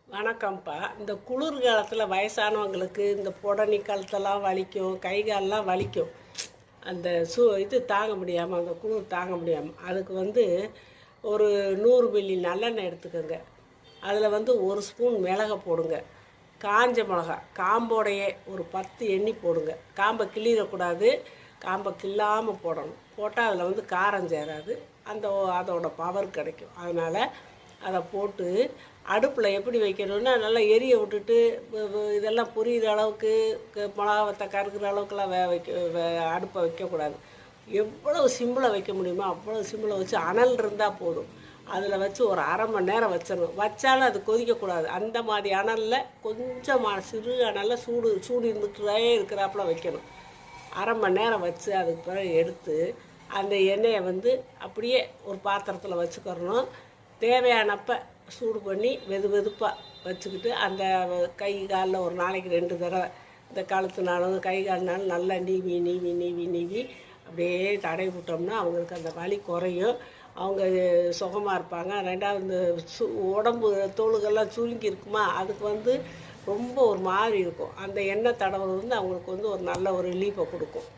வணக்கம்ப்பா. இந்த குளிர் காலத்தில் வயசானவங்களுக்கு இந்த புடனி கழுத்தெல்லாம் வலிக்கும், கை கால்லாம் வலிக்கும். அந்த இது தாங்க முடியாமல், அந்த குளிர் தாங்க முடியாமல், அதுக்கு ஒரு 100 மில்லி நல்லெண்ணெய் எடுத்துக்கோங்க. அதில் 1 ஸ்பூன் மிளகை போடுங்க. காஞ்ச மிளகா காம்போடையே ஒரு 10 எண்ணி போடுங்க. காம்பை கிள்ளிடக்கூடாது, காம்பை கிள்ளாமல் போடணும். போட்டால் அதில் காரம் சேராது, அதோட பவர் கிடைக்கும். அதனால் அதை போட்டு அடுப்பில் எப்படி வைக்கணும்னா, நல்லா எரிய விட்டுட்டு இதெல்லாம் புரிகிற அளவுக்கு மிளகாவத்தை கருக்கிற அளவுக்குலாம் அடுப்பை வைக்கக்கூடாது. எவ்வளவு சிம்பிளை வைக்க முடியுமோ அவ்வளோ சிம்பிளை வச்சு அனல் இருந்தால் போதும். அதில் வச்சு ஒரு அரை மணி நேரம் வச்சிடணும். வச்சாலும் அது கொதிக்கக்கூடாது. அந்த மாதிரி அனலில் கொஞ்சமாக சிறு அனலில் சூடு இருந்துகிட்டே இருக்கிறாப்புல வைக்கணும். அரை மணி நேரம் வச்சு அதுக்கு பிறகு எடுத்து அந்த எண்ணெயை அப்படியே ஒரு பாத்திரத்தில் வச்சுக்கிறணும். தேவையானப்போ சூடு பண்ணி வெதுப்பாக வச்சுக்கிட்டு அந்த கை காலில் ஒரு நாளைக்கு 2 தடவை இந்த கழுத்துனாலும் கை கால்னாலும் நல்லா நீவி அப்படியே தடவி விட்டோம்னா அவங்களுக்கு அந்த வலி குறையும். அவங்க சுகமாக இருப்பாங்க. ரெண்டாவது இந்த உடம்பு தோலுகள்லாம் சுருங்கி இருக்குமா, அதுக்கு ரொம்ப ஒரு மாதிரி இருக்கும். அந்த எண்ணெய் தடவை அவங்களுக்கு ஒரு நல்ல ஒரு ரிலீஃபை கொடுக்கும்.